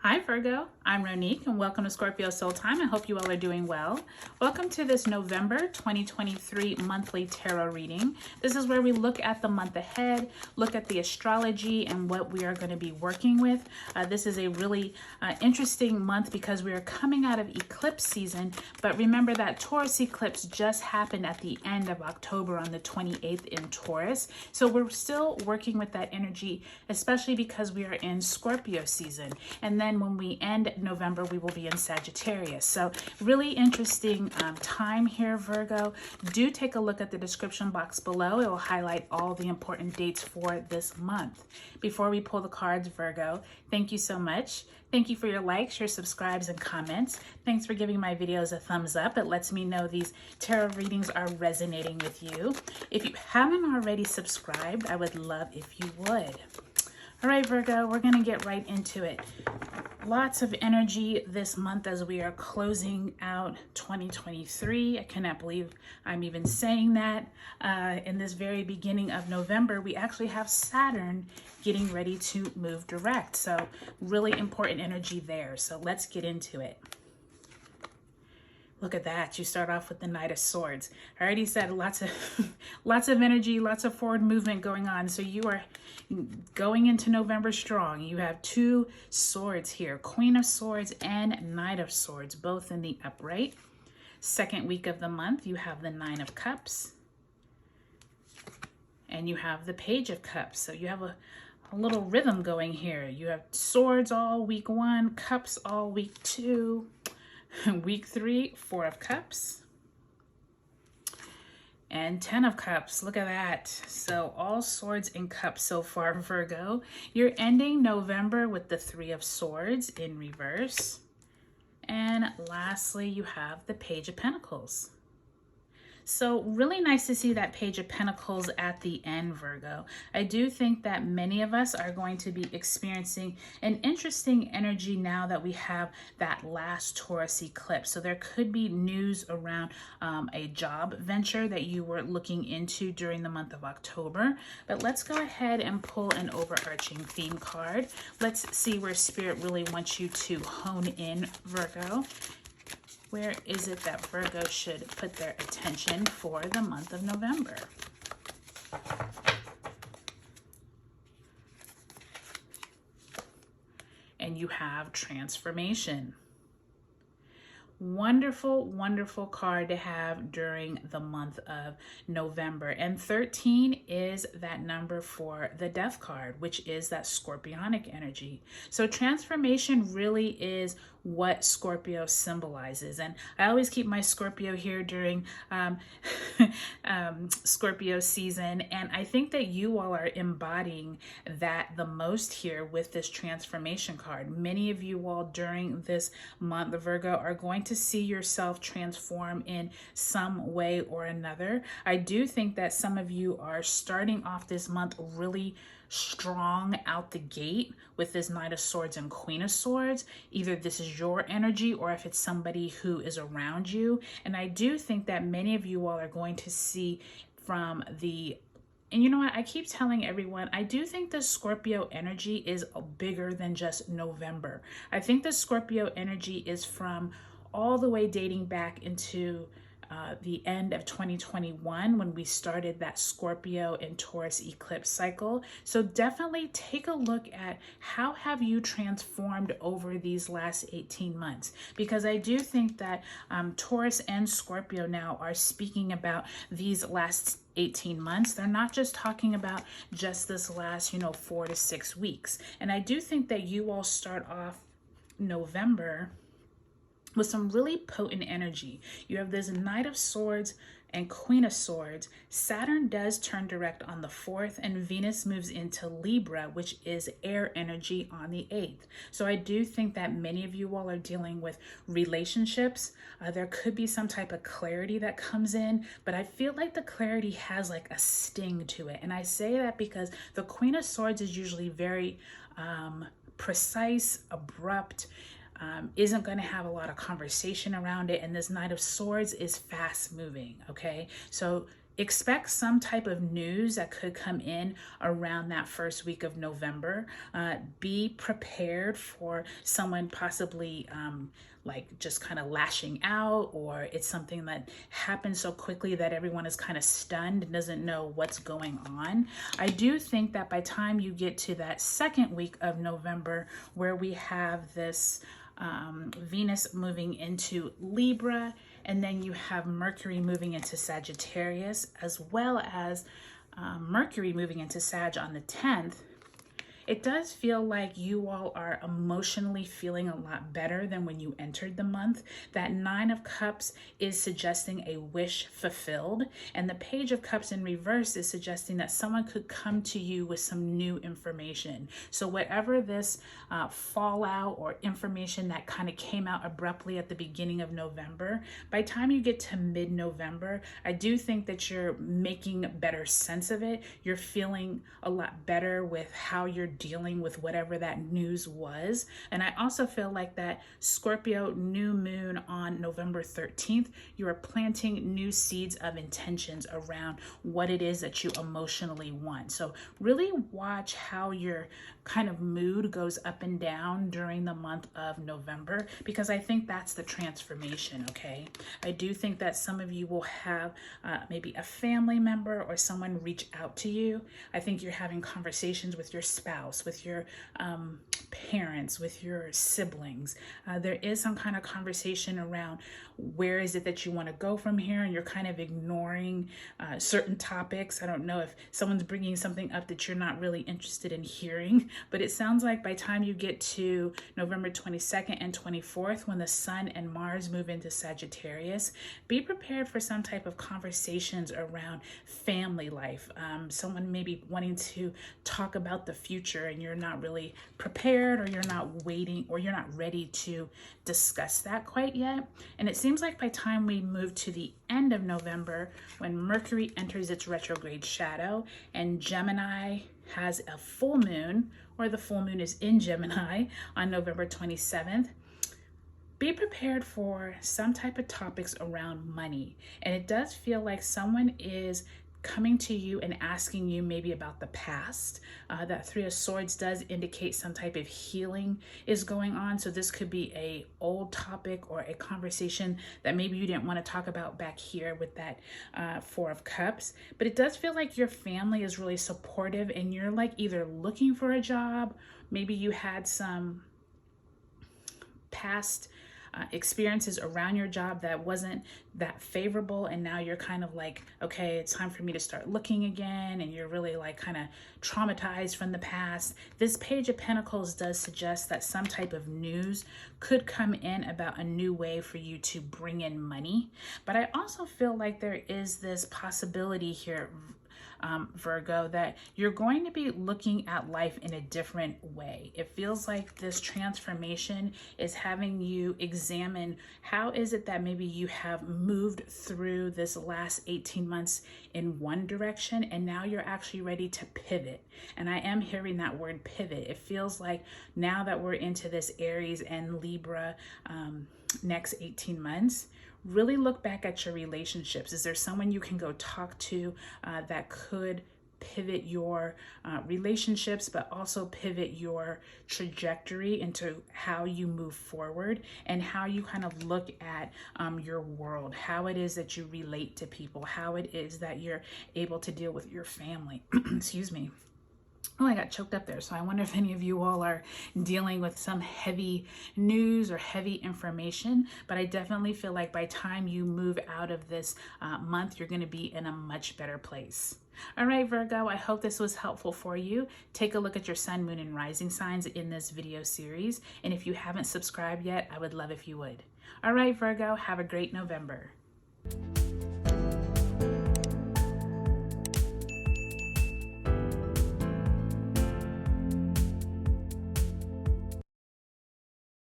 Hi Virgo, I'm Ronique and welcome to Scorpio Soul Time. I hope you all are doing well. Welcome to this November 2023 monthly tarot reading. This is where we look at the month ahead, look at the astrology and what we are going to be working with. This is a really interesting month because we are coming out of eclipse season, but remember that Taurus eclipse just happened at the end of October on the 28th in Taurus. So we're still working with that energy, especially because we are in Scorpio season. And then when we end November, we will be in Sagittarius. So really interesting time here, Virgo. Do take a look at the description box below. It will highlight all the important dates for this month. Before we pull the cards, Virgo, thank you so much. Thank you for your likes, your subscribes, and comments. Thanks for giving my videos a thumbs up. It lets me know these tarot readings are resonating with you. If you haven't already subscribed, I would love if you would. All right, Virgo, we're going to get right into it. Lots of energy this month as we are closing out 2023. I cannot believe I'm even saying that. In this very beginning of November, we actually have Saturn getting ready to move direct. So really important energy there. So let's get into it. Look at that. You start off with the Knight of Swords. I already said lots of energy, lots of forward movement going on. So you are going into November strong. You have two swords here, Queen of Swords and Knight of Swords, both in the upright. Second week of the month, you have the Nine of Cups and you have the Page of Cups. So you have a little rhythm going here. You have swords all week 1, cups all week 2. Week 3, 4 of Cups and 10 of Cups. Look at that. So all swords and cups so far, Virgo. You're ending November with the 3 of Swords in reverse. And lastly, you have the Page of Pentacles. So really nice to see that Page of Pentacles at the end, Virgo. I do think that many of us are going to be experiencing an interesting energy now that we have that last Taurus eclipse. So there could be news around a job venture that you were looking into during the month of October. But let's go ahead and pull an overarching theme card. Let's see where Spirit really wants you to hone in, Virgo. Where is it that Virgo should put their attention for the month of November? And you have transformation. Wonderful, wonderful card to have during the month of November. And 13 is that number for the Death card, which is that scorpionic energy. So transformation really is what Scorpio symbolizes. And I always keep my Scorpio here during Scorpio season. And I think that you all are embodying that the most here with this transformation card. Many of you all during this month, the Virgo, are going to see yourself transform in some way or another. I do think that some of you are starting off this month really strong out the gate with this Knight of Swords and Queen of Swords. Either this is your energy or if it's somebody who is around you. And I do think that many of you all are going to see from the And you know what? I keep telling everyone, I do think the Scorpio energy is bigger than just November. I think the Scorpio energy is from all the way dating back into the end of 2021 when we started that Scorpio and Taurus eclipse cycle. So definitely take a look at how have you transformed over these last 18 months, because I do think that Taurus and Scorpio now are speaking about these last 18 months. They're not just talking about just this last, 4 to 6 weeks. And I do think that you all start off November with some really potent energy. You have this Knight of Swords and Queen of Swords. Saturn does turn direct on the 4th and Venus moves into Libra, which is air energy, on the 8th. So I do think that many of you all are dealing with relationships. There could be some type of clarity that comes in, but I feel like the clarity has like a sting to it. And I say that because the Queen of Swords is usually very precise, abrupt, isn't going to have a lot of conversation around it. And this Knight of Swords is fast moving. Okay. So expect some type of news that could come in around that first week of November. Be prepared for someone possibly like just kind of lashing out, or it's something that happens so quickly that everyone is kind of stunned and doesn't know what's going on. I do think that by the time you get to that second week of November, where we have this Venus moving into Libra, and then you have Mercury moving into Sagittarius, as well as Mercury moving into Sag on the 10th, it does feel like you all are emotionally feeling a lot better than when you entered the month. That Nine of Cups is suggesting a wish fulfilled, and the Page of Cups in reverse is suggesting that someone could come to you with some new information. So whatever this fallout or information that kind of came out abruptly at the beginning of November, by the time you get to mid-November, I do think that you're making better sense of it. You're feeling a lot better with how you're dealing with whatever that news was. And I also feel like that Scorpio new moon on November 13th, you are planting new seeds of intentions around what it is that you emotionally want. So really watch how your kind of mood goes up and down during the month of November, because I think that's the transformation, okay? I do think that some of you will have maybe a family member or someone reach out to you. I think you're having conversations with your spouse, with your parents, with your siblings. There is some kind of conversation around where is it that you want to go from here, and you're kind of ignoring certain topics. I don't know if someone's bringing something up that you're not really interested in hearing, but it sounds like by the time you get to November 22nd and 24th, when the Sun and Mars move into Sagittarius, be prepared for some type of conversations around family life. Someone may be wanting to talk about the future, and you're not really prepared, or you're not waiting, or you're not ready to discuss that quite yet. And it seems like by the time we move to the end of November, when Mercury enters its retrograde shadow and Gemini has a full moon, or the full moon is in Gemini on November 27th, be prepared for some type of topics around money. And it does feel like someone is coming to you and asking you maybe about the past. That Three of Swords does indicate some type of healing is going on. So this could be a old topic or a conversation that maybe you didn't want to talk about back here with that Four of Cups. But it does feel like your family is really supportive, and you're like either looking for a job, maybe you had some past experiences around your job that wasn't that favorable, and now you're kind of like, okay, it's time for me to start looking again, and you're really like kind of traumatized from the past. This Page of Pentacles does suggest that some type of news could come in about a new way for you to bring in money. But I also feel like there is this possibility here, Virgo, that you're going to be looking at life in a different way. It feels like this transformation is having you examine how is it that maybe you have moved through this last 18 months in one direction, and now you're actually ready to pivot. And I am hearing that word pivot. It feels like now that we're into this Aries and Libra next 18 months, really look back at your relationships. Is there someone you can go talk to that could pivot your relationships, but also pivot your trajectory into how you move forward and how you kind of look at your world, how it is that you relate to people, how it is that you're able to deal with your family. Excuse me. Oh, I got choked up there. So I wonder if any of you all are dealing with some heavy news or heavy information. But I definitely feel like by the time you move out of this month, you're going to be in a much better place. All right, Virgo, I hope this was helpful for you. Take a look at your sun, moon, and rising signs in this video series. And if you haven't subscribed yet, I would love if you would. All right, Virgo, have a great November.